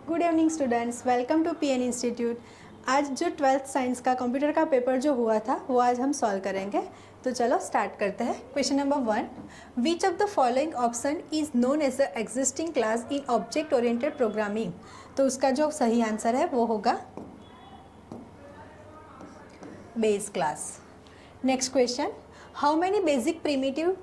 Good evening students, welcome to PN institute. आज जो 12th science का कंप्यूटर का पेपर जो हुआ था वो आज हम सॉल्व करेंगे। तो चलो स्टार्ट करते हैं। Question number 1, which of the following option is known as the existing class in object oriented programming. तो उसका जो सही आंसर है वो होगा base class. Next question, how many basic primitive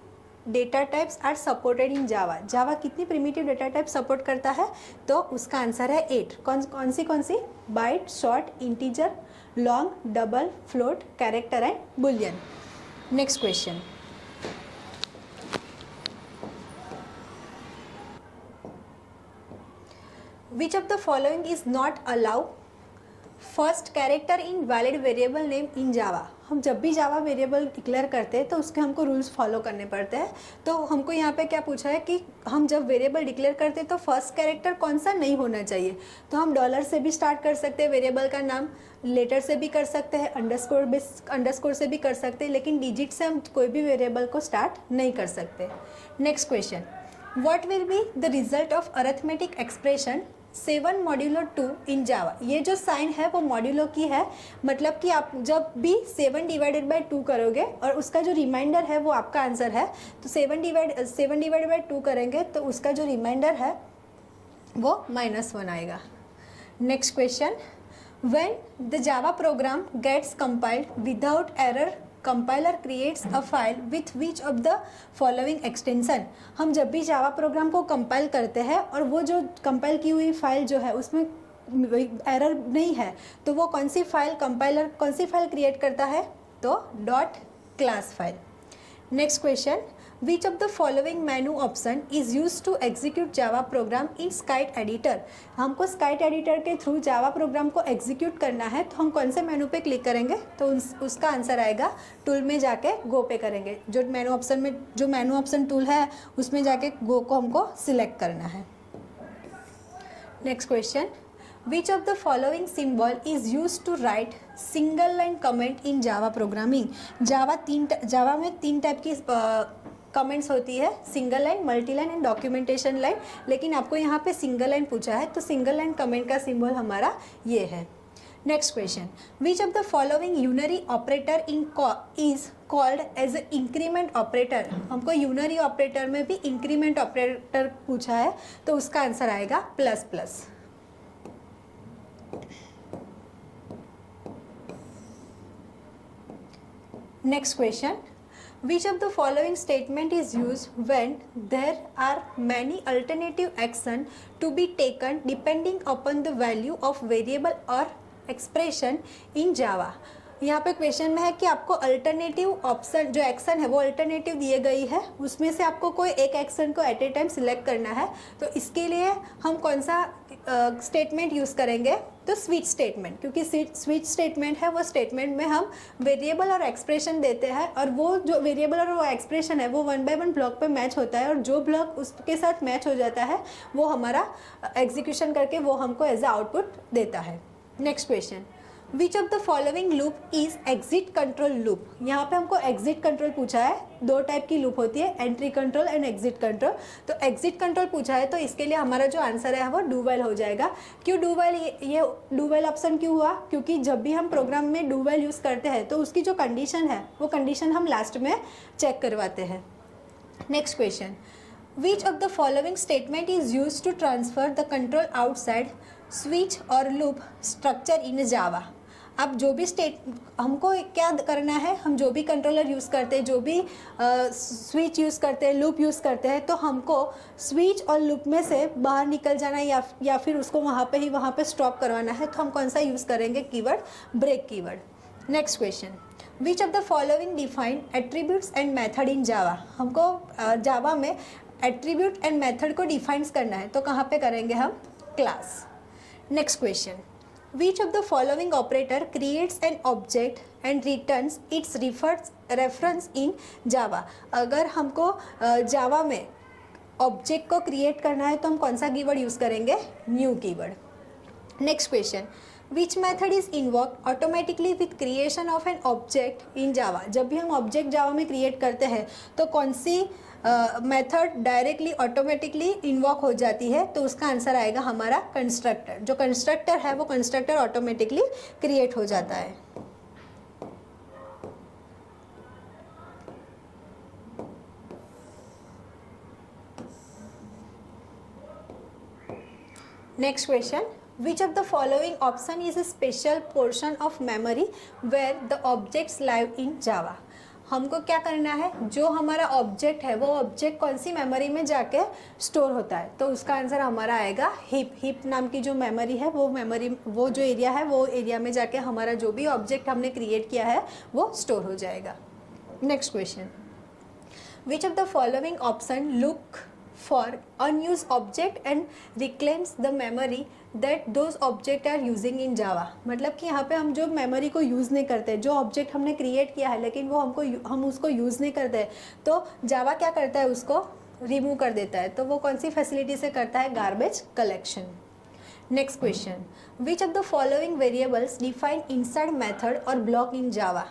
data types are supported in Java. Java कितनी primitive data type support करता है? तो उसका आंसर है 8। कौन सी? Byte, short, integer, long, double, float, character and boolean. Next question, which of the following is not allow first character in valid variable name in Java. हम जब भी जावा वेरिएबल डिक्लेयर करते हैं तो उसके हमको रूल्स फॉलो करने पड़ते हैं। तो हमको यहाँ पे क्या पूछा है कि हम जब वेरिएबल डिक्लेयर करते हैं तो फर्स्ट कैरेक्टर कौन सा नहीं होना चाहिए। तो हम डॉलर से भी स्टार्ट कर सकते हैं वेरिएबल का नाम, लेटर से भी कर सकते हैं, अंडरस्कोर से भी कर सकते हैं, लेकिन डिजिट से हम कोई भी वेरिएबल को स्टार्ट नहीं कर सकते। Next question, what will be the result of arithmetic expression 7 modulo 2 इन जावा। ये जो साइन है वो मॉड्यूलो की है, मतलब कि आप जब भी 7 डिवाइडेड बाई 2 करोगे और उसका जो रिमाइंडर है वो आपका आंसर है, तो 7 डिवाइडेड बाई 2 करेंगे तो उसका जो रिमाइंडर है वो -1 आएगा। Next question, when the Java program gets compiled without error compiler creates a file with which of the following extension. हम जब भी जावा प्रोग्राम को कंपाइल करते हैं और वो जो कंपाइल की हुई फाइल जो है उसमें एरर नहीं है, तो वो कौन सी फाइल क्रिएट करता है? तो dot class file. Next question, which of the following menu option is use to execute Java program in scite editor. हमको स्काइट एडिटर के थ्रू जावा प्रोग्राम को एग्जीक्यूट करना है, तो हम कौन से मेनू पे क्लिक करेंगे? तो उसका आंसर आएगा टूल में जाके गो पे करेंगे। जो मेनू ऑप्शन टूल है उसमें जाके गो को हमको सिलेक्ट करना है। Next question, which of the following symbol is used to write single line comment in Java programming। Java में 3 टाइप की कमेंट्स होती है, single line, multi line and documentation line, लेकिन आपको यहाँ पे सिंगल लाइन पूछा है तो सिंगल लाइन कमेंट का सिंबल हमारा ये है। Next question, which of the following unary operator is called as a increment operator. हमको यूनरी ऑपरेटर में भी इंक्रीमेंट ऑपरेटर पूछा है, तो उसका आंसर आएगा ++। Next question, which of the following statement is used when there are many alternative action to be taken depending upon the value of variable or expression in Java। यहाँ पे question में है कि आपको अल्टरनेटिव ऑप्शन जो action है वो alternative दिए गई है, उसमें से आपको कोई एक एक्शन को एट ए टाइम सिलेक्ट करना है। तो इसके लिए हम कौन सा स्टेटमेंट यूज़ करेंगे? तो स्विच स्टेटमेंट, क्योंकि स्विच स्टेटमेंट है वो स्टेटमेंट में हम वेरिएबल और एक्सप्रेशन देते हैं और वो जो वेरिएबल और वो एक्सप्रेशन है वो 1 बाय 1 ब्लॉक पे मैच होता है और जो ब्लॉक उसके साथ मैच हो जाता है वो हमारा एग्जीक्यूशन करके वो हमको एज अ आउटपुट देता है। Next question, which of the following loop is exit control loop. यहाँ पे हमको एग्जिट कंट्रोल पूछा है। 2 टाइप की लूप होती है, entry control and exit control. तो एग्जिट कंट्रोल पूछा है तो इसके लिए हमारा जो आंसर है वो डू वाइल हो जाएगा। क्यों डू वाइल? ये डू वाइल ऑप्शन क्यों हुआ? क्योंकि जब भी हम प्रोग्राम में डू वाइल यूज़ करते हैं तो उसकी जो कंडीशन है वो कंडीशन हम लास्ट में चेक करवाते हैं। Next question, which of the following statement is use to transfer the control outside switch और लूप स्ट्रक्चर इन जावा। अब जो भी हमको क्या करना है, हम जो भी कंट्रोलर यूज़ करते हैं, जो भी स्विच यूज़ करते हैं, लूप यूज़ करते हैं, तो हमको स्विच और लूप में से बाहर निकल जाना या फिर उसको वहाँ पे स्टॉप करवाना है। तो हम कौन सा यूज़ करेंगे? Keyword break keyword. Next question, which of the following define attributes and method in Java. हमको जावा में एट्रीब्यूट एंड मेथड को डिफाइंस करना है, तो कहाँ पे करेंगे हम? Class. Next question, which of the following operator creates an object and returns its reference in Java। अगर हमको जावा में ऑब्जेक्ट को क्रिएट करना है तो हम कौन सा कीवर्ड यूज़ करेंगे? New keyword. Next question, which method is invoke automatically with creation of an object in Java. जब भी हम ऑब्जेक्ट जावा में क्रिएट करते हैं तो कौन सी मेथड डायरेक्टली ऑटोमेटिकली इन्वॉक हो जाती है, तो उसका आंसर आएगा हमारा कंस्ट्रक्टर। जो कंस्ट्रक्टर है वो कंस्ट्रक्टर ऑटोमेटिकली क्रिएट हो जाता है। Next question, which of the following option is a special portion of memory where the objects live in Java? हमको क्या करना है, जो हमारा ऑब्जेक्ट है वो ऑब्जेक्ट कौन सी मेमोरी में जाके स्टोर होता है, तो उसका आंसर हमारा आएगा हिप नाम की जो मेमोरी है वो जो एरिया है वो एरिया में जाके हमारा जो भी ऑब्जेक्ट हमने क्रिएट किया है वो स्टोर हो जाएगा। Next question, which of the following option look for unused object and reclaims the memory that those object are using in Java। मतलब कि यहाँ पे हम जो मेमोरी को यूज़ नहीं करते, जो ऑब्जेक्ट हमने क्रिएट किया है लेकिन वो हम उसको यूज़ नहीं करते, तो जावा क्या करता है, उसको रिमूव कर देता है। तो वो कौन सी फैसिलिटी से करता है, garbage collection. Next question, which of the following variables define inside method और ब्लॉक इन जावा।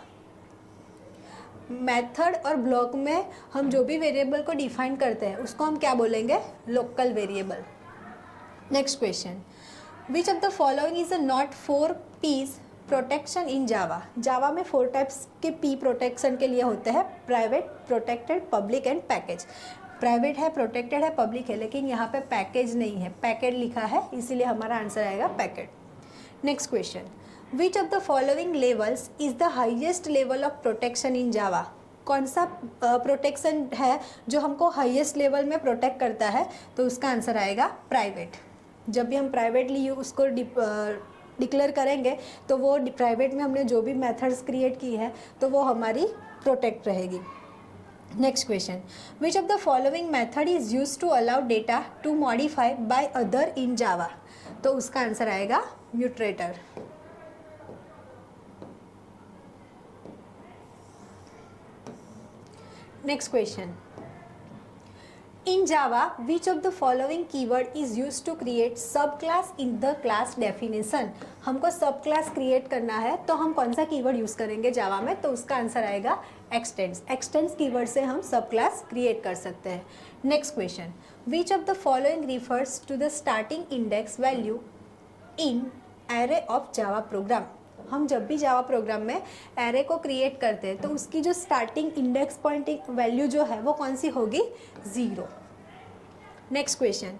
मेथड और ब्लॉक में हम जो भी वेरिएबल को डिफाइन करते हैं उसको हम क्या बोलेंगे, local variable. Next question, which of the following is a not 4 P's protection in Java. Java में 4 टाइप्स के P प्रोटेक्शन के लिए होते हैं, private, protected, public and package. Private है, प्रोटेक्टेड है, पब्लिक है, लेकिन यहाँ पे पैकेज नहीं है, पैकेट लिखा है, इसीलिए हमारा आंसर आएगा packet. Next question, which of the following levels is the highest level of protection in Java. कौन सा प्रोटेक्शन है जो हमको हाईएस्ट लेवल में प्रोटेक्ट करता है, तो उसका आंसर आएगा प्राइवेट। जब भी हम प्राइवेटली उसको डिक्लेयर करेंगे तो वो प्राइवेट में हमने जो भी मेथड्स क्रिएट की है तो वो हमारी प्रोटेक्ट रहेगी। Next question, which of the following method is use to allow data to modify by other in Java, तो उसका आंसर आएगा म्यूटरेटर। Next question, in Java which of the following keyword is used to create subclass in the class definition। हमको सब class create करना है तो हम कौन सा कीवर्ड यूज़ करेंगे जावा में, तो उसका आंसर आएगा एक्सटेंड्स। एक्सटेंड्स कीवर्ड से हम सब क्लास क्रिएट कर सकते हैं। Next question, which of the following refers to the starting index value in array of Java program. हम जब भी जावा प्रोग्राम में एरे को क्रिएट करते हैं तो उसकी जो स्टार्टिंग इंडेक्स पॉइंटिंग वैल्यू जो है वो कौन सी होगी, 0। Next question,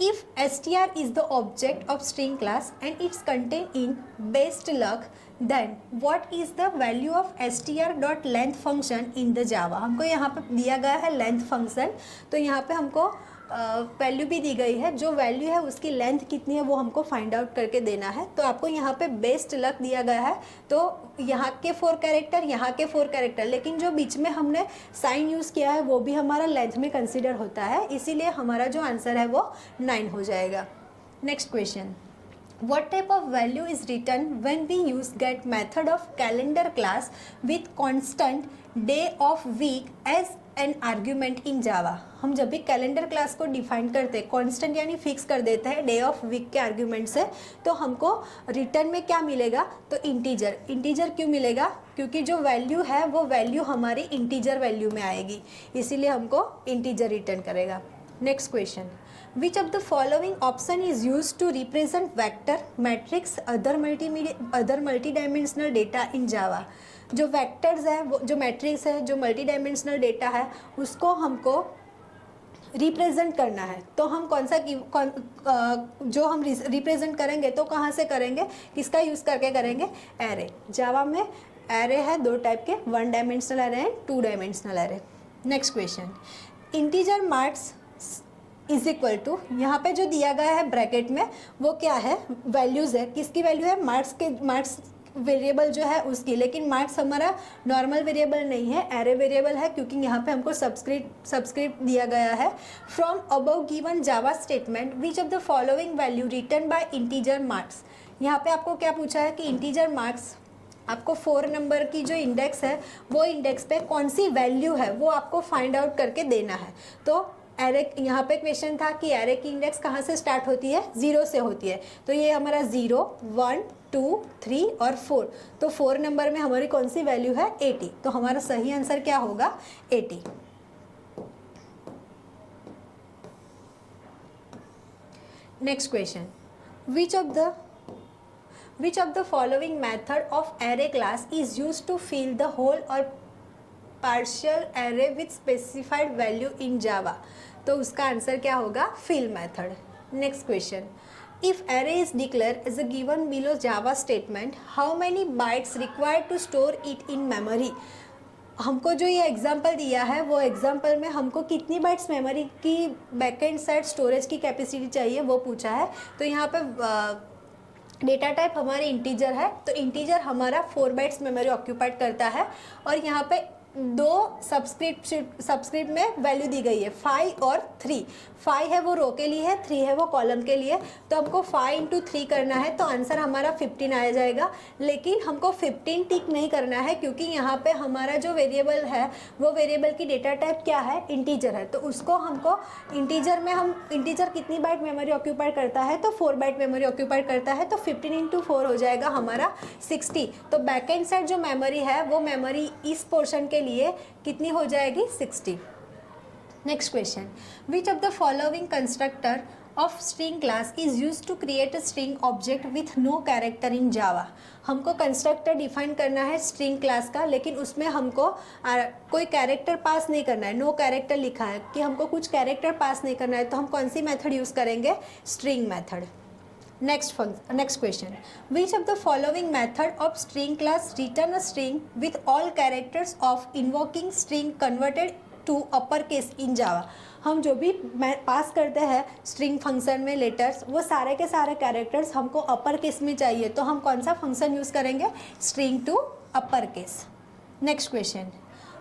if str is the object of string class and its contain in best luck, then what is the value of str.length function in the Java. हमको यहाँ पे दिया गया है लेंथ फंक्शन, तो यहाँ पे हमको वैल्यू भी दी गई है, जो वैल्यू है उसकी लेंथ कितनी है वो हमको फाइंड आउट करके देना है। तो आपको यहाँ पे बेस्ट लक दिया गया है, तो यहाँ के 4 कैरेक्टर, यहाँ के 4 कैरेक्टर, लेकिन जो बीच में हमने साइन यूज़ किया है वो भी हमारा लेंथ में कंसिडर होता है, इसीलिए हमारा जो आंसर है वो 9 हो जाएगा। Next question, what type of value is written when we use get method of calendar class with constant day of week as an argument in Java। हम जब भी कैलेंडर क्लास को डिफाइन करते हैं, कांस्टेंट यानी फिक्स कर देते हैं डे ऑफ वीक के आर्ग्यूमेंट से, तो हमको रिटर्न में क्या मिलेगा, तो इंटीजर। इंटीजर क्यों मिलेगा, क्योंकि जो वैल्यू है वो वैल्यू हमारी इंटीजर वैल्यू में आएगी, इसीलिए हमको इंटीजर रिटर्न करेगा। Next question, which of the following option is used to represent vector, matrix, other multidimensional data in Java। जो वेक्टर्स है, वो जो मैट्रिक्स है, जो मल्टी डायमेंशनल डेटा है, उसको हमको रिप्रेजेंट करना है, तो हम जो हम रिप्रेजेंट करेंगे तो कहाँ से करेंगे, किसका यूज़ करके करेंगे, एरे। जावा में एरे है 2 टाइप के, 1 dimensional array and 2 dimensional array. Next question, integer marks is equal to, यहाँ पे जो दिया गया है ब्रैकेट में वो क्या है, वैल्यूज़ है, किसकी वैल्यू है, मार्क्स वेरिएबल जो है उसकी, लेकिन मार्क्स हमारा नॉर्मल वेरिएबल नहीं है, एरे वेरिएबल है, क्योंकि यहाँ पे हमको सबस्क्रिप्ट दिया गया है। From above given Java statement which of the following value return bye integer marks. यहाँ पे आपको क्या पूछा है कि इंटीजर मार्क्स, आपको 4 नंबर की जो इंडेक्स है वो इंडेक्स पे कौन सी वैल्यू है वो आपको फाइंड आउट करके देना है। तो एरे, यहाँ पे क्वेश्चन था कि एरे की इंडेक्स कहाँ से स्टार्ट होती है, 0 से होती है, तो ये हमारा 0, 1, 2, 3 और 4, तो 4 नंबर में हमारी कौन सी वैल्यू है, 80, तो हमारा सही आंसर क्या होगा, 80। Next question, which of the following method of array class is used to fill the whole or partial array with specified value in Java? तो उसका आंसर क्या होगा, fill method. Next question, if array is declared as a given below Java statement, how many bytes required to store it in memory? हमको जो ये example दिया है वो एग्जांपल में हमको कितनी बाइट्स मेमोरी की बैकएंड साइड स्टोरेज की कैपेसिटी चाहिए वो पूछा है. तो यहाँ पे डेटा टाइप हमारे इंटीजर है, तो इंटीजर हमारा 4 बाइट्स मेमोरी ऑक्यूपाइड करता है. और यहाँ पे दो सबस्क्रिप्ट में वैल्यू दी गई है 5 और 3. 5 है वो रो के लिए है, 3 है वो कॉलम के लिए. तो हमको 5 इंटू 3 करना है तो आंसर हमारा 15 आ जाएगा. लेकिन हमको 15 टिक नहीं करना है क्योंकि यहाँ पे हमारा जो वेरिएबल है वो वेरिएबल की डेटा टाइप क्या है, इंटीजर है. तो उसको हमको इंटीजर में हम इंटीजर कितनी बाइट मेमोरी ऑक्यूपाइड करता है, तो 4 बाइट मेमोरी ऑक्यूपाइड करता है. तो 15 इंटू 4 हो जाएगा हमारा 60. तो बैक एंड साइड जो मेमोरी है वो मेमोरी इस पोर्शन के लिए कितनी हो जाएगी, 60. Next question, which of the following constructor of string class is used to create a string object with no character in Java? हमको कंस्ट्रक्टर डिफाइन करना है स्ट्रिंग क्लास का, लेकिन उसमें हमको कोई कैरेक्टर पास नहीं करना है. नो कैरेक्टर लिखा है कि हमको कुछ कैरेक्टर पास नहीं करना है. तो हम कौन सी मेथड यूज़ करेंगे, string method. Next question, which of the following method of string class return a string with all characters of invoking string converted to uppercase in Java? हम जो भी पास करते हैं स्ट्रिंग फंक्शन में लेटर्स, वो सारे के सारे कैरेक्टर्स हमको अपर केस में चाहिए. तो हम कौन सा फंक्शन यूज़ करेंगे, string to upper case. Next question,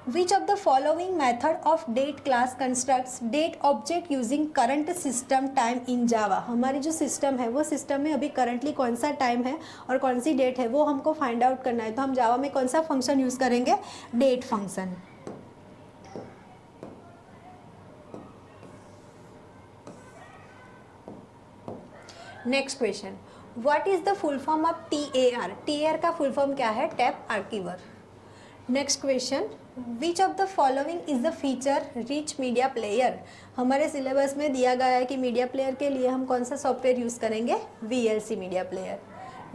which of the following method of date class constructs date object using current system time in Java? हमारी जो सिस्टम है वो सिस्टम में अभी करंटली कौन सा टाइम है और कौन सी डेट है वो हमको फाइंड आउट करना है. तो हम जावा में कौन सा फंक्शन यूज़ करेंगे, date function. Next question, what is the full form of TAR? TAR का फुल फॉर्म क्या है, tape archiver. Next question, which of the following is the feature rich media player? हमारे सिलेबस में दिया गया है कि मीडिया प्लेयर के लिए हम कौन सा सॉफ्टवेयर यूज़ करेंगे, VLC media player.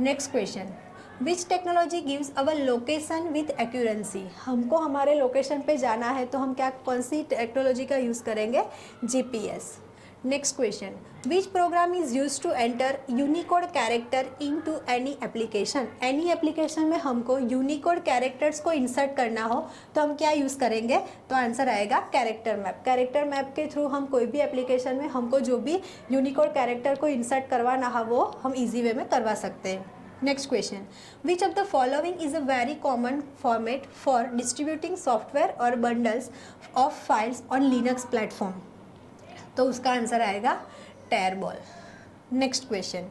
Next question, which technology gives our location with accuracy? हमको हमारे लोकेशन पे जाना है तो हम कौन सी टेक्नोलॉजी का यूज़ करेंगे, GPS. Next question, which program is use to enter unicode character in to any application? Any application में हमको यूनिकोड कैरेक्टर्स को इंसर्ट करना हो तो हम क्या यूज़ करेंगे, तो आंसर आएगा कैरेक्टर मैप. कैरेक्टर मैप के थ्रू हम कोई भी एप्लीकेशन में हमको जो भी यूनिकोड कैरेक्टर को इंसर्ट करवाना हो वो हम ईजी वे में करवा सकते हैं. Next question, which of the following is a very common format for distributing software or bundles of files on Linux platform? तो उसका आंसर आएगा tarball. Next question,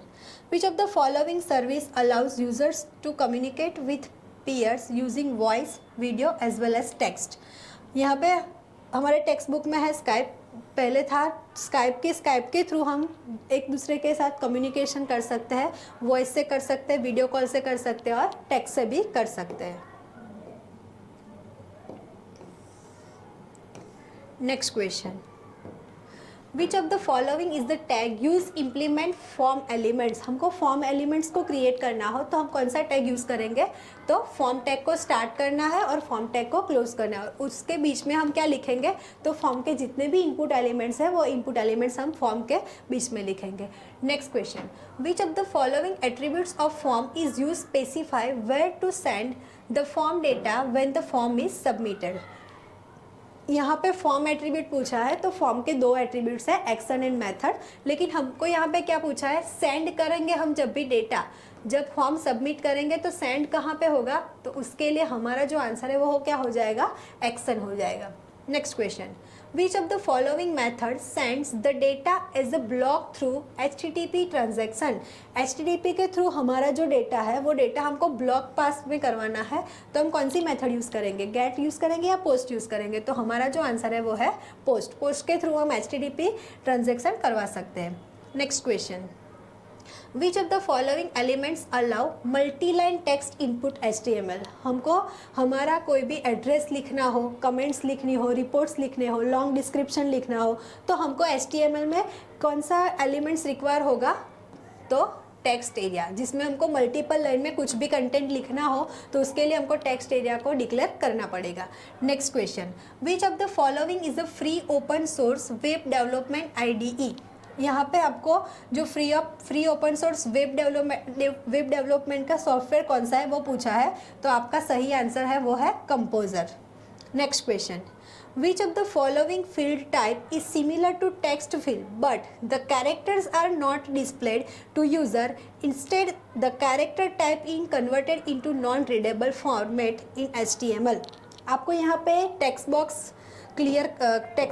which of the following service allows users to communicate with peers using voice, video as well as text? यहाँ पे हमारे text book में है Skype, पहले था स्काइप के थ्रू हम एक दूसरे के साथ कम्युनिकेशन कर सकते हैं. वॉइस से कर सकते हैं, वीडियो कॉल से कर सकते हैं और टेक्स्ट से भी कर सकते हैं. Next question, which of the following is the tag use implement form elements? हमको फॉर्म एलिमेंट्स को क्रिएट करना हो तो हम कौन सा टैग यूज़ करेंगे, तो फॉर्म टैग को स्टार्ट करना है और फॉर्म टैग को क्लोज करना है. और उसके बीच में हम क्या लिखेंगे, तो फॉर्म के जितने भी इनपुट एलिमेंट्स हैं वो इनपुट एलिमेंट्स हम फॉर्म के बीच में लिखेंगे. Next question, which of the following attributes of form is use specify where to send the form data when the form is submitted? यहाँ पे फॉर्म एट्रीब्यूट पूछा है तो फॉर्म के 2 एट्रीब्यूट्स है, एक्शन एंड मेथड. लेकिन हमको यहाँ पे क्या पूछा है, सेंड करेंगे हम जब भी डेटा, जब फॉर्म सबमिट करेंगे तो सेंड कहाँ पे होगा, तो उसके लिए हमारा जो आंसर है वो क्या हो जाएगा, एक्शन हो जाएगा. Next question, which of the following method sends the data as a block through HTTP transaction? HTTP के थ्रू हमारा जो डेटा है वो डेटा हमको ब्लॉक पास में करवाना है तो हम कौन सी मेथड यूज़ करेंगे, गेट यूज़ करेंगे या पोस्ट यूज़ करेंगे? तो हमारा जो आंसर है वो है पोस्ट. पोस्ट के थ्रू हम HTTP ट्रांजेक्शन करवा सकते हैं. Next question, which of the following elements allow multi line text input HTML। हमको हमारा कोई भी एड्रेस लिखना हो, कमेंट्स लिखनी हो, रिपोर्ट्स लिखने हो, लॉन्ग डिस्क्रिप्शन लिखना हो, तो हमको HTML में कौन सा एलिमेंट्स रिक्वायर होगा? तो टेक्स्ट एरिया, जिसमें हमको मल्टीपल लाइन में कुछ भी कंटेंट लिखना हो तो उसके लिए हमको टेक्स्ट एरिया को डिक्लेयर करना पड़ेगा। Next question, which of the following is a free open source web development IDE। यहाँ पे आपको जो free open source web development का सॉफ्टवेयर कौन सा है वो पूछा है, तो आपका सही आंसर है वो है composer. Next question, which of the following field type is similar to text field but the characters are not displayed to user, instead the character type is converted into non-readable format in HTML। आपको यहाँ पे text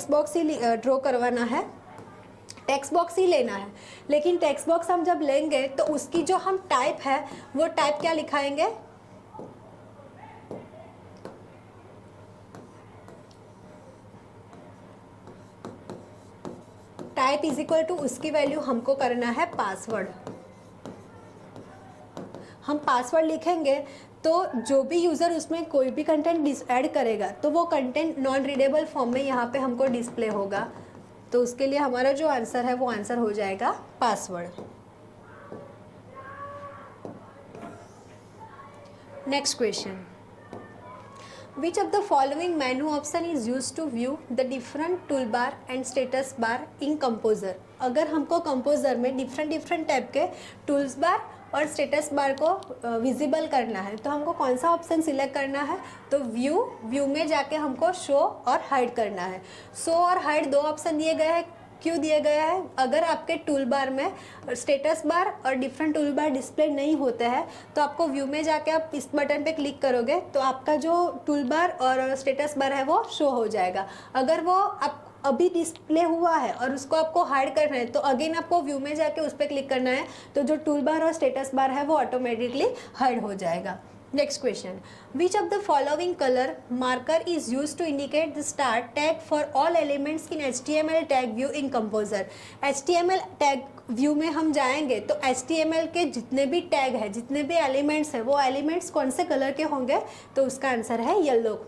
box ही draw करवाना है, text box ही लेना है, लेकिन text box हम जब लेंगे तो उसकी जो हम टाइप है वो टाइप क्या लिखाएंगे? टाइप इज इक्वल टू उसकी वैल्यू हमको करना है पासवर्ड। हम पासवर्ड लिखेंगे तो जो भी यूज़र उसमें कोई भी कंटेंट ऐड करेगा तो वो कंटेंट नॉन रीडेबल फॉर्म में यहाँ पे हमको डिस्प्ले होगा, तो उसके लिए हमारा जो आंसर है वो आंसर हो जाएगा password. Next question, which of the following menu option is used to view the different toolbar and status bar in composer। अगर हमको कंपोजर में डिफरेंट टाइप के टूल्स बार और स्टेटस बार को विजिबल करना है तो हमको कौन सा ऑप्शन सिलेक्ट करना है? तो व्यू में जाके हमको शो और हाइड करना है। शो और हाइड दो ऑप्शन दिए गए हैं, क्यों दिया गया है? अगर आपके टूल बार में स्टेटस बार और डिफरेंट टूल बार डिस्प्ले नहीं होते हैं तो आपको व्यू में जाके आप इस बटन पे क्लिक करोगे तो आपका जो टूल बार और स्टेटस बार है वो शो हो जाएगा। अगर वो आप अभी डिस्प्ले हुआ है और उसको आपको हाइड करना है तो अगेन आपको व्यू में जाके उस पर क्लिक करना है, तो जो टूल बार और स्टेटस बार है वो ऑटोमेटिकली हाइड हो जाएगा। Next question, which of the following color marker is used to indicate the start tag for all elements in HTML tag view in composer। HTML tag view में हम जाएंगे तो HTML के जितने भी टैग है, जितने भी एलिमेंट्स हैं, वो एलिमेंट्स कौन से कलर के होंगे? तो उसका आंसर है yellow.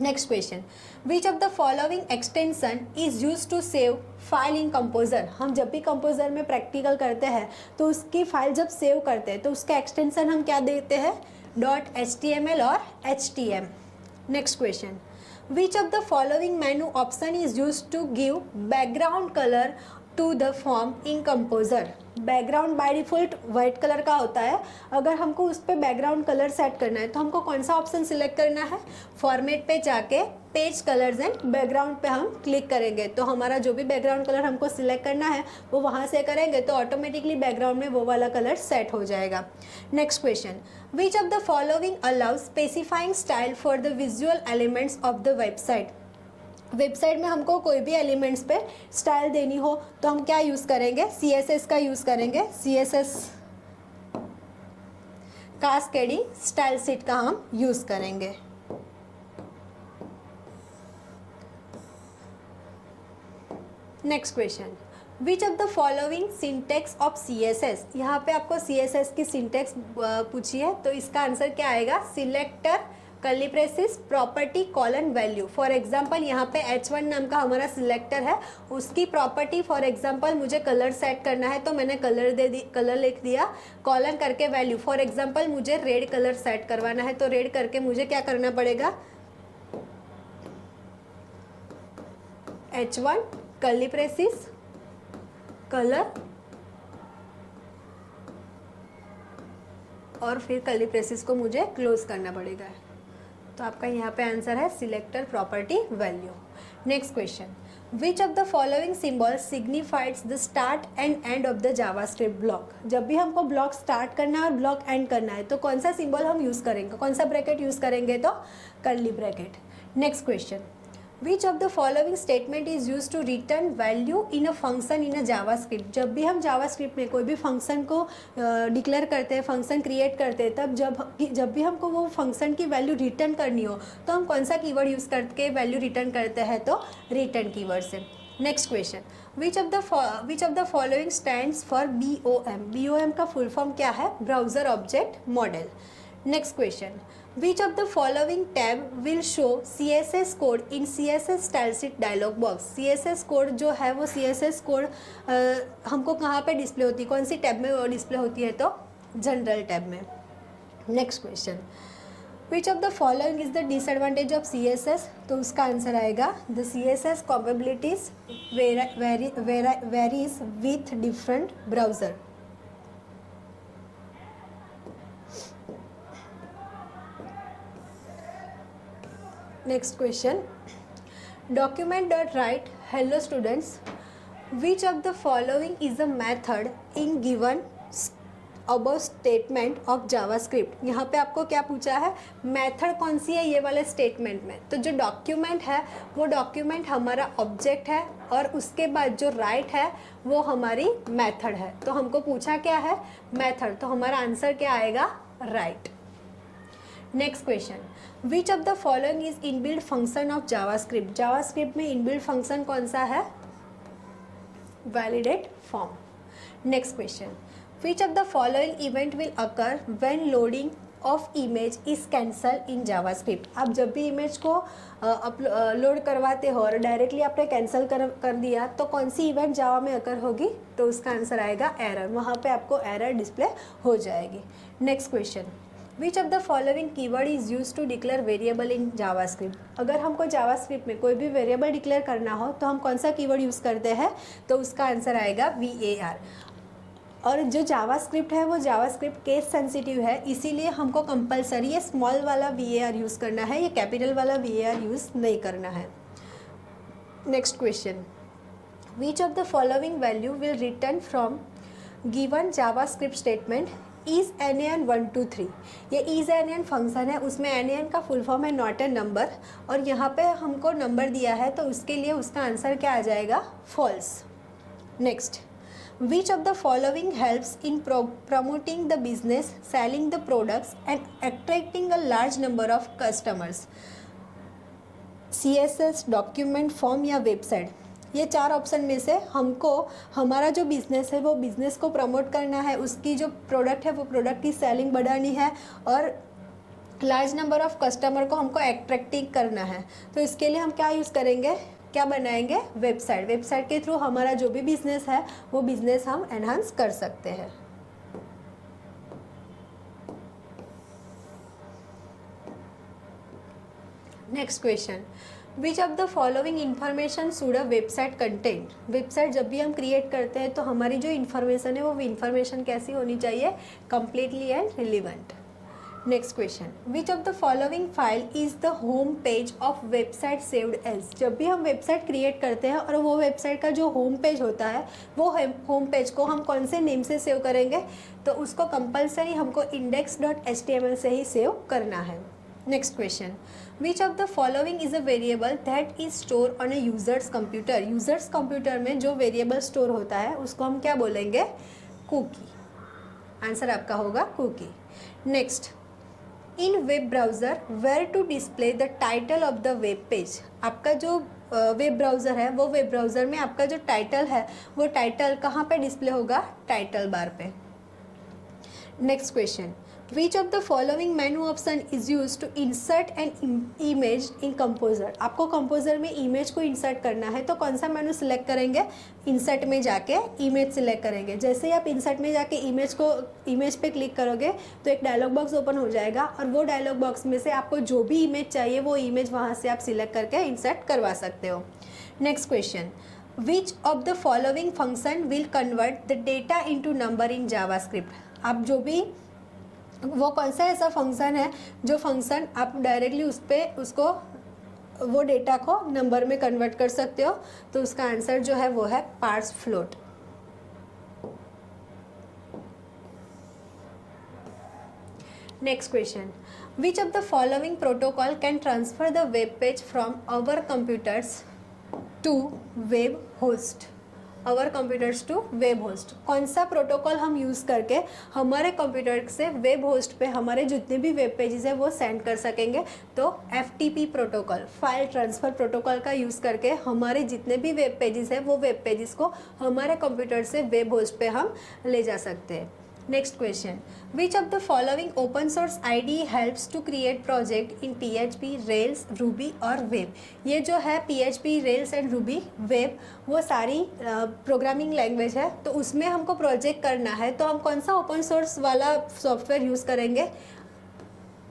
Next question, which of the following extension is use to save file in composer. हम जब भी कंपोजर में प्रैक्टिकल करते हैं तो उसकी फाइल जब सेव करते हैं तो उसका एक्सटेंशन हम क्या देते हैं? .html और htm। Next question, which of the following menu option is use to give background colour to the form in composer. Background by default white colour का होता है, अगर हमको उस पर बैकग्राउंड कलर सेट करना है तो हमको कौन सा ऑप्शन सिलेक्ट करना है? फॉर्मेट पे जाके पेज कलर्स एंड बैकग्राउंड पे हम क्लिक करेंगे तो हमारा जो भी बैकग्राउंड कलर हमको सिलेक्ट करना है वो वहाँ से करेंगे तो ऑटोमेटिकली बैकग्राउंड में वो वाला कलर सेट हो जाएगा। Next question, which of the following allow specifying style for the visual elements of the website. Website में हमको कोई भी एलिमेंट्स पे स्टाइल देनी हो तो हम क्या यूज़ करेंगे? CSS का यूज़ करेंगे। CSS कास्केडिंग स्टाइल शीट का हम यूज़ करेंगे। Next question, which of the following syntax of CSS। यहाँ पे आपको CSS की सिंटेक्स पूछी है तो इसका आंसर क्या आएगा? Selector curly braces property colon value. For example यहाँ पे H1 नाम का हमारा सिलेक्टर है, उसकी प्रॉपर्टी फॉर एग्जांपल मुझे कलर सेट करना है तो मैंने कलर लिख दिया, कॉलन करके वैल्यू। फॉर एग्जांपल मुझे रेड कलर सेट करवाना है तो रेड करके मुझे क्या करना पड़ेगा? H1 कर्ली ब्रेसेस कलर और फिर कर्ली ब्रेसेस को मुझे क्लोज करना पड़ेगा, तो आपका यहाँ पे आंसर है selector property value. Next question, which of the following symbol signifies the start and end of the JavaScript block. जब भी हमको ब्लॉक स्टार्ट करना है और ब्लॉक एंड करना है तो कौन सा सिंबल हम यूज़ करेंगे? कौन सा ब्रैकेट यूज़ करेंगे? तो curly bracket. Next question, which of the following statement is use to return value in a function in a JavaScript. जब भी हम जावास्क्रिप्ट में कोई भी फंक्शन को डिक्लेयर करते हैं, फंक्शन क्रिएट करते हैं, तब जब भी हमको वो फंक्शन की वैल्यू रिटर्न करनी हो तो हम कौन सा कीवर्ड यूज़ करके वैल्यू रिटर्न करते हैं? तो रिटर्न कीवर्ड से। Next question, which of the following stands for BOM? BOM का फुल फॉर्म क्या है? Browser object model. Next question, which of the following tab will show CSS code in CSS style sheet dialog box? CSS code जो है वो CSS code हमको कहाँ पे display होती है, कौन सी टैब में वो डिस्प्ले होती है? तो जनरल टैब में। Next question, which of the following is the disadvantage of CSS? तो उसका आंसर आएगा the CSS capabilities varies with different browser. Next question, document.write hello students, which of the following is the method in given above statement of JavaScript? यहाँ पे आपको क्या पूछा है? Method कौन सी है ये वाले स्टेटमेंट में? तो जो डॉक्यूमेंट है वो डॉक्यूमेंट हमारा ऑब्जेक्ट है और उसके बाद जो राइट है वो हमारी मेथड है। तो हमको पूछा क्या है? मेथड। तो हमारा आंसर क्या आएगा? Right. Next question, which of the following is inbuilt function of JavaScript? JavaScript में इनबिल्ट फंक्शन कौन सा है? Validate form. Next question, which of the following event will occur when loading of image is cancel in JavaScript? आप जब भी image को load करवाते हो और डायरेक्टली आपने कैंसिल कर दिया तो कौन सी इवेंट जावा में अकर होगी? तो उसका आंसर आएगा एरर। वहाँ पे आपको एरर डिस्प्ले हो जाएगी। Next question, which of the following keyword is use to declare variable in JavaScript? अगर हमको जावास्क्रिप्ट में कोई भी वेरिएबल डिक्लेयर करना हो तो हम कौन सा कीवर्ड यूज़ करते हैं? तो उसका आंसर आएगा VAR। और जो जावास्क्रिप्ट है वो जावास्क्रिप्ट केस सेंसिटिव है, इसीलिए हमको कंपलसरी ये स्मॉल वाला VAR यूज़ करना है, ये कैपिटल वाला VAR यूज़ नहीं करना है। Next question, which of the following value will return from given JavaScript statement is NaN 1 2 3? ये इज NaN फंक्शन है, उसमें NaN का फुल फॉर्म है नॉट ए नंबर, और यहाँ पे हमको नंबर दिया है तो उसके लिए उसका आंसर क्या आ जाएगा? False. Next, which of the following helps in promoting the business, selling the products and attracting a large number of customers? CSS, document, form या वेबसाइट? ये चार ऑप्शन में से हमको हमारा जो बिज़नेस है वो बिज़नेस को प्रमोट करना है, उसकी जो प्रोडक्ट है वो प्रोडक्ट की सेलिंग बढ़ानी है, और लार्ज नंबर ऑफ कस्टमर को हमको अट्रैक्टिंग करना है। तो इसके लिए हम क्या यूज़ करेंगे, क्या बनाएंगे? वेबसाइट। वेबसाइट के थ्रू हमारा जो भी बिज़नेस है वो बिज़नेस हम एनहांस कर सकते हैं। Next question, which of the following information should a website content? Website जब भी हम क्रिएट करते हैं तो हमारी जो इन्फॉर्मेशन है वो इन्फॉर्मेशन कैसी होनी चाहिए? Completely and relevant. Next question, which of the following file is the home page of website saved as? जब भी हम वेबसाइट क्रिएट करते हैं और वो वेबसाइट का जो होम पेज होता है वो होम पेज को हम कौन से नेम से सेव करेंगे? तो उसको कंपलसरी हमको index.html से ही सेव करना है। Next question, which of the following is a variable that is store on a users computer? Users computer में जो वेरिएबल स्टोर होता है उसको हम क्या बोलेंगे? कुकी। आंसर आपका होगा cookie. Next, in web browser where to display the title of the web page? आपका जो वेब ब्राउज़र है वो वेब ब्राउज़र में आपका जो टाइटल है वो टाइटल कहाँ पे डिस्प्ले होगा? टाइटल बार पे। Next question, which of the following menu option is use to insert an image in composer? आपको कंपोजर में इमेज को इंसर्ट करना है तो कौन सा मेनू सिलेक्ट करेंगे? इंसर्ट में जाके इमेज सिलेक्ट करेंगे। जैसे ही आप इंसर्ट में जाके इमेज पे क्लिक करोगे तो एक डायलॉग बॉक्स ओपन हो जाएगा, और वो डायलॉग बॉक्स में से आपको जो भी इमेज चाहिए वो इमेज वहाँ से आप सिलेक्ट करके इंसर्ट करवा सकते हो। Next question, which of the following function will convert the data into number in JavaScript? आप जो भी वो कौन सा ऐसा फंक्शन है जो फंक्शन आप डायरेक्टली उसको वो डेटा को नंबर में कन्वर्ट कर सकते हो? तो उसका आंसर जो है वो है parse float. Next question, which of the following protocol can transfer the web page from our computers to web host? Our computers to web host. कौन सा प्रोटोकॉल हम यूज़ करके हमारे कंप्यूटर से वेब होस्ट पे हमारे जितने भी वेब पेजेस है वो सेंड कर सकेंगे। तो FTP protocol, file transfer protocol का यूज़ करके हमारे जितने भी वेब पेजेस है वो वेब पेजेस को हमारे कंप्यूटर से वेब होस्ट पे हम ले जा सकते हैं। Next question, which of the following open source IDE helps to create project in PHP, Rails, Ruby और वेब। ये जो है PHP, Rails and Ruby, web, वो सारी प्रोग्रामिंग लैंग्वेज है। तो उसमें हमको प्रोजेक्ट करना है तो हम कौन सा ओपन सोर्स वाला सॉफ्टवेयर यूज़ करेंगे?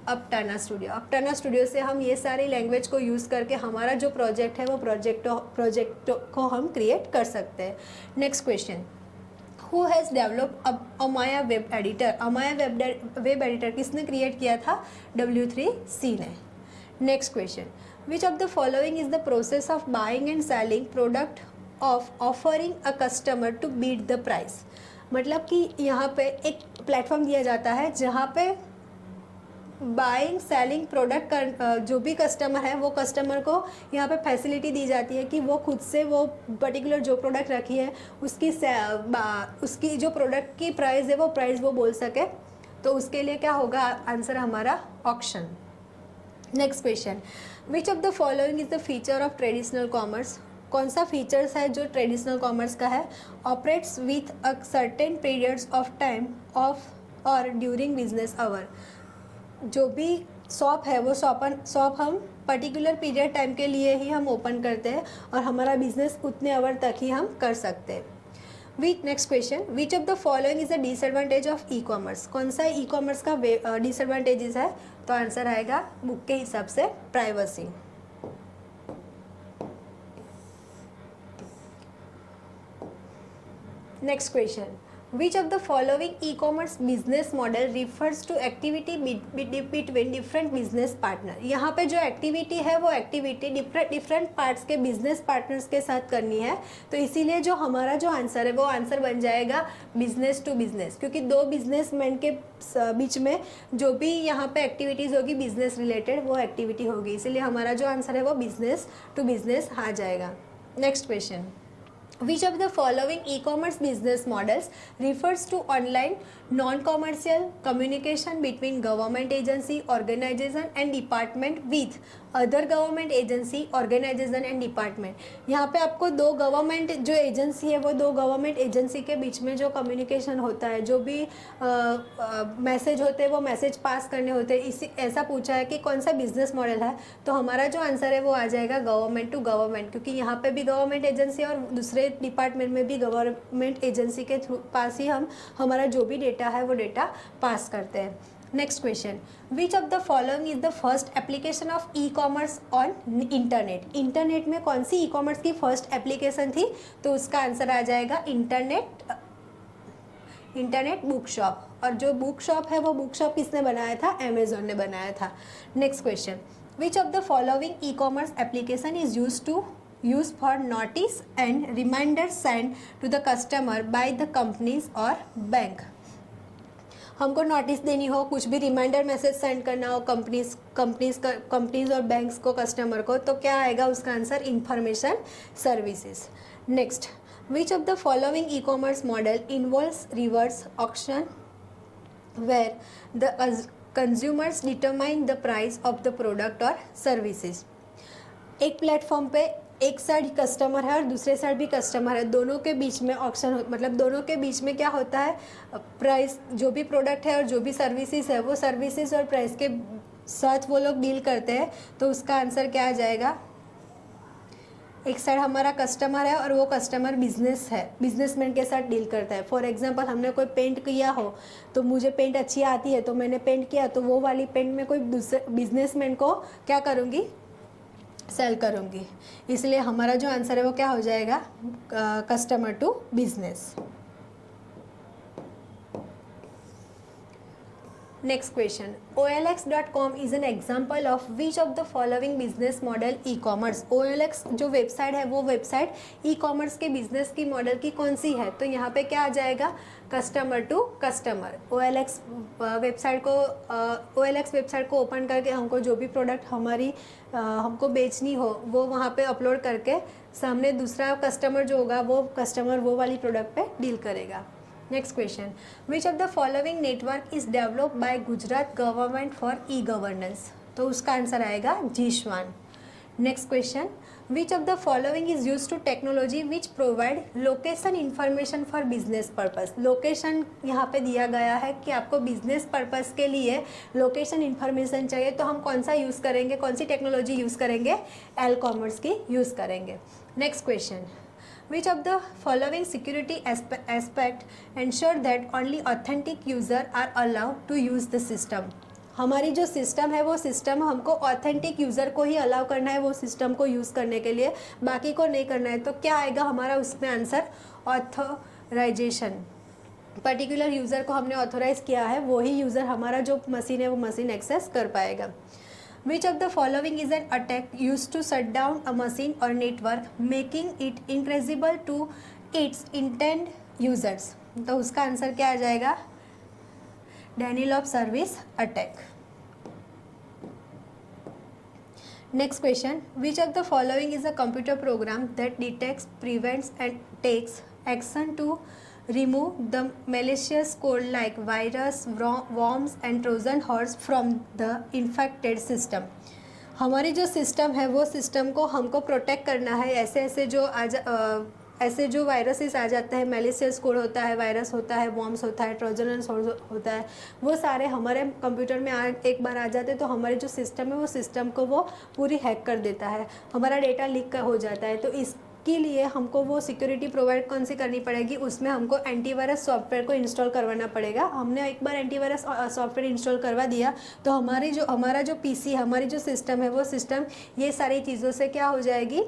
अपटाना स्टूडियो। अपटाना स्टूडियो से हम ये सारी लैंग्वेज को यूज़ करके हमारा जो प्रोजेक्ट है वो प्रोजेक्ट को हम क्रिएट कर सकते हैं। Next question, who has developed Amaya web editor. Amaya web editor किसने क्रिएट किया था? W3C ने। Next question, which of the following is the process of buying and selling product of offering a customer to beat the price. मतलब कि यहाँ पे एक platform दिया जाता है जहाँ पे बाइंग सेलिंग प्रोडक्ट का जो भी कस्टमर है वो कस्टमर को यहाँ पे फैसिलिटी दी जाती है कि वो खुद से वो पर्टिकुलर जो प्रोडक्ट रखी है उसकी जो प्रोडक्ट की प्राइस है वो प्राइस वो बोल सके। तो उसके लिए क्या होगा? आंसर हमारा auction. Next question, which of the following is the feature of traditional commerce. कौन सा फीचर्स है जो ट्रेडिशनल कॉमर्स का है? Operates with a certain periods of time of और ड्यूरिंग बिजनेस आवर। जो भी शॉप है वो शॉप हम पर्टिकुलर पीरियड टाइम के लिए ही हम ओपन करते हैं और हमारा बिजनेस उतने आवर तक ही हम कर सकते हैं। Next question, which of the following is the disadvantage of e commerce. कौन सा ई कॉमर्स का डिसएडवांटेजेस है? तो आंसर आएगा बुक के हिसाब से privacy. Next question, which of the following e-commerce business model refers to activity between different business partner। यहाँ पे जो एक्टिविटी है वो एक्टिविटी डिफरेंट पार्ट्स के बिजनेस पार्टनर्स के साथ करनी है। तो इसीलिए जो हमारा जो आंसर है वो आंसर बन जाएगा बिजनेस टू बिजनेस, क्योंकि दो बिजनेसमैन के बीच में जो भी यहाँ पे एक्टिविटीज़ होगी बिजनेस रिलेटेड वो एक्टिविटी होगी, इसीलिए हमारा जो आंसर है वो बिजनेस टू बिजनेस आ जाएगा। Next question, which of the following e-commerce business models refers to online non-commercial communication between government agency, organization and department with other government agency, organization and department। यहाँ पे आपको दो government जो agency है वो दो government agency के बीच में जो कम्युनिकेशन होता है, जो भी मैसेज होते हैं वो मैसेज पास करने होते हैं, इसी ऐसा पूछा है कि कौन सा बिजनेस मॉडल है। तो हमारा जो आंसर है वो आ जाएगा गवर्नमेंट टू गवर्नमेंट, क्योंकि यहाँ पे भी गवर्नमेंट एजेंसी और दूसरे डिपार्टमेंट में भी गवर्नमेंट एजेंसी के पास ही हम हमारा जो भी डेटा है वो डेटा पास करते हैं। Next question, which of the following is the first application of e commerce on internet. Internet में कौन सी ई कॉमर्स की फर्स्ट एप्लीकेशन थी? तो उसका आंसर आ जाएगा इंटरनेट बुक शॉप। और जो बुक शॉप है वो बुक शॉप किसने बनाया था? अमेजोन ने बनाया था। Next question, which of the following e commerce application is used for notice and reminder sent to the customer by the companies or bank। हमको नोटिस देनी हो, कुछ भी रिमाइंडर मैसेज सेंड करना हो कंपनीज और बैंक्स को, कस्टमर को, तो क्या आएगा उसका answer? Information services. Next, which of the following e commerce model involves reverse auction where the consumers determine the price of the product और सर्विसेज। एक प्लेटफॉर्म पे एक साइड कस्टमर है और दूसरे साइड भी कस्टमर है, दोनों के बीच में ऑक्शन मतलब दोनों के बीच में क्या होता है? प्राइस, जो भी प्रोडक्ट है और जो भी सर्विसेज है वो सर्विसेज और प्राइस के साथ वो लोग डील करते हैं। तो उसका आंसर क्या आ जाएगा? एक साइड हमारा कस्टमर है और वो कस्टमर बिजनेस है, बिजनेसमैन के साथ डील करता है। फॉर एग्जांपल हमने कोई पेंट किया हो तो मुझे पेंट अच्छी आती है तो मैंने पेंट किया, तो वो वाली पेंट में कोई दूसरे बिजनेसमैन को क्या करूँगी? सेल करूँगी। इसलिए हमारा जो आंसर है वो क्या हो जाएगा? Customer to business. Next question, OLX.com is an example of which of the following business model e commerce. OLX जो वेबसाइट है वो वेबसाइट ई कॉमर्स के बिजनेस की मॉडल की कौन सी है? तो यहाँ पे क्या आ जाएगा? Customer to customer. OLX website को ओपन करके हमको जो भी प्रोडक्ट हमको बेचनी हो वो वहाँ पे अपलोड करके सामने दूसरा कस्टमर जो होगा वो कस्टमर वो वाली प्रोडक्ट पे डील करेगा। Next question, which of the following network is developed by Gujarat government for e governance? तो उसका आंसर आएगा जीशवान। Next question, which of the following is use to technology which provide location information for business purpose? Location यहाँ पे दिया गया है कि आपको बिजनेस पर्पस के लिए लोकेशन इन्फॉर्मेशन चाहिए, तो हम कौन सा यूज़ करेंगे, कौन सी टेक्नोलॉजी यूज़ करेंगे? एल कॉमर्स की यूज़ करेंगे। Next question, which of the following security aspect ensure that only authentic user are allowed to use the system? हमारी जो सिस्टम है वो सिस्टम हमको ऑथेंटिक यूज़र को ही अलाउ करना है वो सिस्टम को यूज़ करने के लिए, बाकी को नहीं करना है। तो क्या आएगा हमारा उसमें आंसर? ऑथोराइजेशन। पर्टिकुलर यूज़र को हमने ऑथोराइज किया है, वही यूज़र हमारा जो मशीन है वो मशीन एक्सेस कर पाएगा। Which of the following is an attack use to shut down a machine or network making it incredible to its intend users? तो उसका आंसर क्या आ जाएगा? Denial of service attack. Next question, which of the following is a computer program that detects, prevents and takes action to remove the malicious code like virus, worms and Trojan horse from the infected system? हमारी जो system है वो system को हमको protect करना है। ऐसे जो वायरसेस आ जाते हैं, मेलिशियस कोड होता है, वायरस होता है, बॉम्ब्स होता है, ट्रोजन होता है, वो सारे हमारे कंप्यूटर में एक बार आ जाते हैं तो हमारे जो सिस्टम है वो सिस्टम को वो पूरी हैक कर देता है, हमारा डेटा लीक हो जाता है। तो इसके लिए हमको वो सिक्योरिटी प्रोवाइड कौन सी करनी पड़ेगी? उसमें हमको एंटीवायरस सॉफ्टवेयर को इंस्टॉल करवाना पड़ेगा। हमने एक बार एंटीवायरस सॉफ्टवेयर इंस्टॉल करवा दिया तो हमारा जो पीसी, हमारी जो सिस्टम है वो सिस्टम ये सारी चीज़ों से क्या हो जाएगी?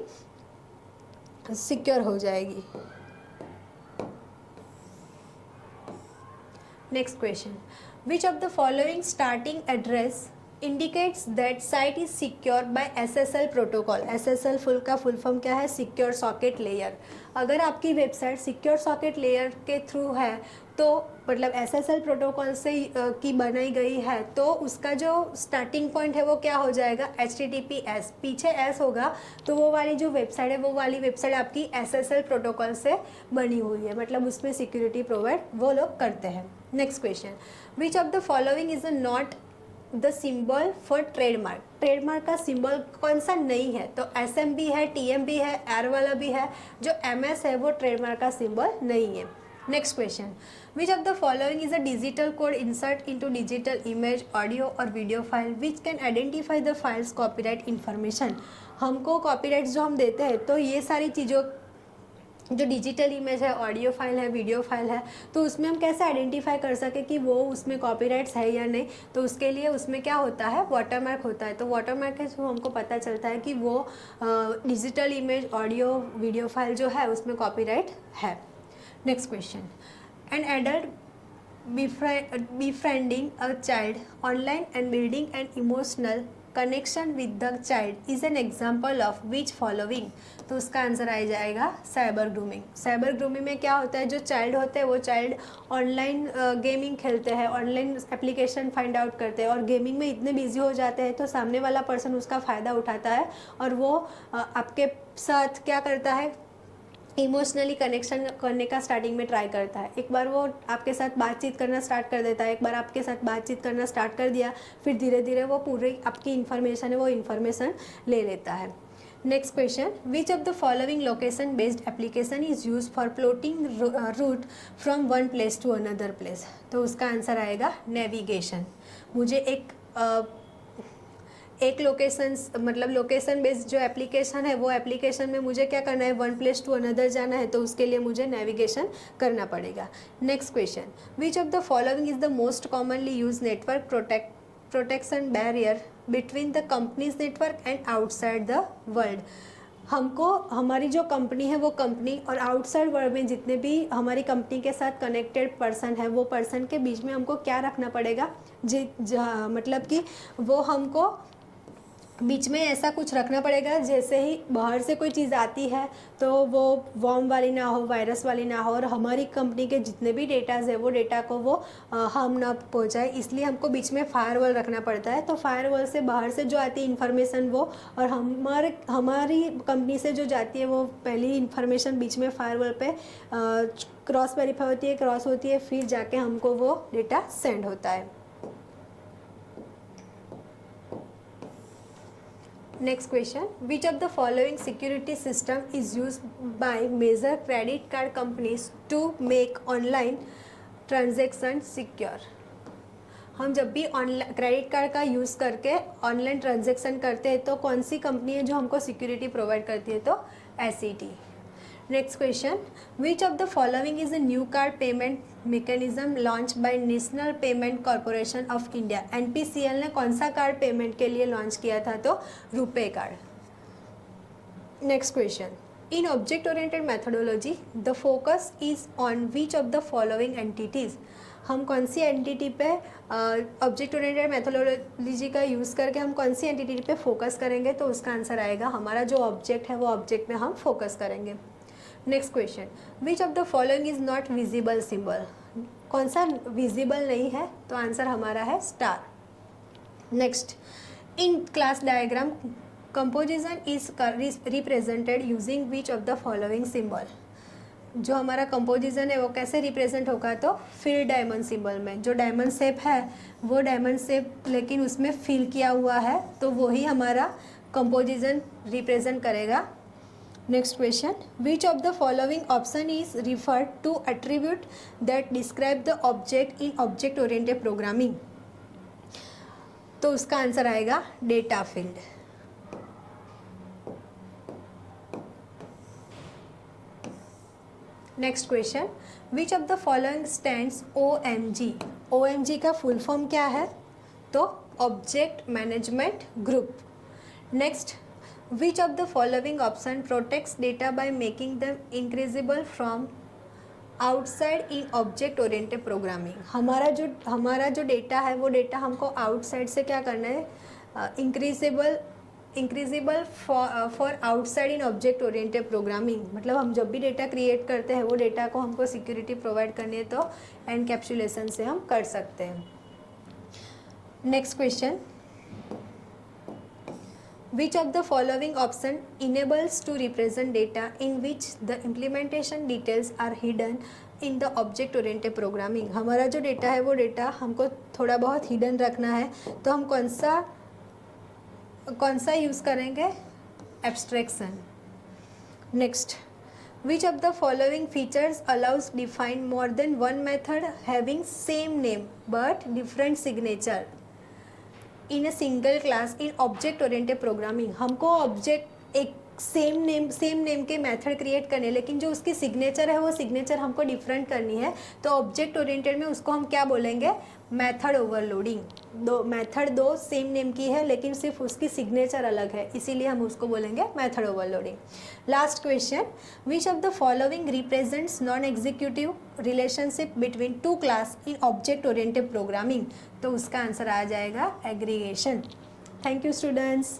सिक्योर हो जाएगी। Next question, which of the following starting address indicates that site is secure by SSL protocol? SSL full form क्या है? Secure socket layer. अगर आपकी वेबसाइट सिक्योर सॉकेट लेयर के थ्रू है तो मतलब SSL प्रोटोकॉल से की बनाई गई है तो उसका जो स्टार्टिंग पॉइंट है वो क्या हो जाएगा? HTTPS, पीछे S होगा तो वो वाली जो वेबसाइट है वो वाली वेबसाइट आपकी SSL प्रोटोकॉल से बनी हुई है, मतलब उसमें सिक्योरिटी प्रोवाइड वो लोग करते हैं। Next question, which of the following is not the symbol for trademark? Trademark का सिंबल कौन सा नहीं है? तो SM भी है, TM भी है, R वाला भी है, जो MS है वो ट्रेडमार्क का सिंबल नहीं है। Next question, which of the following is a digital code insert into digital image, audio or video file which can identify the files copyright information? हमको कॉपीराइट जो हम देते हैं तो ये सारी चीज़ों जो डिजिटल इमेज है, ऑडियो फाइल है, वीडियो फाइल है, तो उसमें हम कैसे आइडेंटिफाई कर सके कि वो उसमें कॉपीराइट्स है या नहीं? तो उसके लिए उसमें क्या होता है? वाटरमार्क होता है। तो वाटरमार्क है जो हमको पता चलता है कि वो digital image, audio, video file जो है उसमें कॉपीराइट है। Next question, an adult befriending a child online and building an emotional connection with the child is an example of which following? तो उसका आंसर आ जाएगा साइबर ग्रूमिंग। साइबर ग्रूमिंग में क्या होता है? जो चाइल्ड होते हैं वो चाइल्ड ऑनलाइन गेमिंग खेलते हैं, ऑनलाइन एप्लीकेशन फाइंड आउट करते हैं और गेमिंग में इतने बिजी हो जाते हैं तो सामने वाला पर्सन उसका फ़ायदा उठाता है और वो आपके साथ क्या करता है? इमोशनली कनेक्शन करने का स्टार्टिंग में ट्राई करता है। एक बार वो आपके साथ बातचीत करना स्टार्ट कर देता है, एक बार आपके साथ बातचीत करना स्टार्ट कर दिया, फिर धीरे धीरे वो पूरी आपकी इन्फॉर्मेशन है वो इन्फॉर्मेशन ले लेता है। Next question, which of the following location based application is use for plotting route from one place to another place? तो उसका आंसर आएगा नेविगेशन। मुझे एक लोकेशन मतलब लोकेशन बेस्ड जो एप्लीकेशन है वो एप्लीकेशन में मुझे क्या करना है? वन प्लेस टू अनदर जाना है तो उसके लिए मुझे नेविगेशन करना पड़ेगा। Next question, which of the following is the most commonly use network protection barrier between the companies network and outside the world? हमको हमारी जो कंपनी है वो कंपनी और आउटसाइड वर्ल्ड में जितने भी हमारी कंपनी के साथ कनेक्टेड पर्सन है वो पर्सन के बीच में हमको क्या रखना पड़ेगा? मतलब कि वो हमको बीच में ऐसा कुछ रखना पड़ेगा, जैसे ही बाहर से कोई चीज़ आती है तो वो वॉर्म वाली ना हो, वायरस वाली ना हो, और हमारी कंपनी के जितने भी डेटाज है वो डेटा को वो हार्म ना पहुंचाए, इसलिए हमको बीच में फायरवॉल रखना पड़ता है। तो फायरवॉल से बाहर से जो आती है इन्फॉर्मेशन वो, और हमारी कंपनी से जो जाती है वो पहली इन्फॉर्मेशन बीच में फायरवॉल पे क्रॉस वेरीफाई होती है, क्रॉस होती है, फिर जाके हमको वो डेटा सेंड होता है। Next question, which of the following security system is used by major credit card companies to make online transaction secure? हम जब भी ऑनलाइन क्रेडिट कार्ड का यूज़ करके ऑनलाइन ट्रांजेक्शन करते हैं तो कौन सी कंपनी है जो हमको सिक्योरिटी प्रोवाइड करती है? तो SET। Next question, which of the following is a new card payment mechanism launch by national payment corporation of India? NPCL ने कौन सा कार्ड पेमेंट के लिए लॉन्च किया था? तो RuPay card. Next question, in object oriented methodology the focus is on which of the following entities? हम कौन सी एंटिटी पे ऑब्जेक्ट ओरिएंटेड मैथडोलॉजी का यूज़ करके हम कौन सी एंटिटी पे फोकस करेंगे? तो उसका आंसर आएगा हमारा जो ऑब्जेक्ट है वो ऑब्जेक्ट में हम फोकस करेंगे। Next question, which of the following is not visible symbol? कौन सा विजिबल नहीं है? तो आंसर हमारा है star. Next, in class diagram composition is represented using which of the following symbol? जो हमारा कंपोजिशन है वो कैसे रिप्रेजेंट होगा? तो फिल डायमंड सिंबल में। जो डायमंड शेप है वो डायमंड शेप लेकिन उसमें फिल किया हुआ है, तो वही हमारा कंपोजिशन रिप्रेजेंट करेगा। Next question, which of the following option is referred to attribute that describe the object in object oriented programming? तो उसका आंसर आएगा data field. Next question, which of the following stands OMG? OMG का full form क्या है? तो object management group. Next, which of the following option protects data by making them inaccessible from outside in object oriented programming? हमारा जो data है वो data हमको outside से क्या करना है? Inaccessible for outside in object oriented programming. मतलब हम जब भी डेटा क्रिएट करते हैं वो डेटा को हमको सिक्योरिटी प्रोवाइड करनी है तो एनकैप्सुलेशन से हम कर सकते हैं। Next question, which of the following option enables to represent data in which the implementation details are hidden in the object oriented programming? हमारा जो डेटा है वो डेटा हमको थोड़ा बहुत हिडन रखना है, तो हम कौन सा यूज़ करेंगे? Abstraction. Next, which of the following features allows define more than one method having same name but different signature in a single class in object oriented programming? हमको ऑब्जेक्ट एक सेम नेम के method create करने, लेकिन जो उसकी signature है वो signature हमको डिफरेंट करनी है, तो ऑब्जेक्ट ओरिएंटेड में उसको हम क्या बोलेंगे? Method overloading. दो सेम नेम की है लेकिन सिर्फ उसकी सिग्नेचर अलग है, इसीलिए हम उसको बोलेंगे method overloading. Last question, which of the following represents non executive relationship between two class in object oriented programming? तो उसका आंसर आ जाएगा एग्रीगेशन। Thank you students.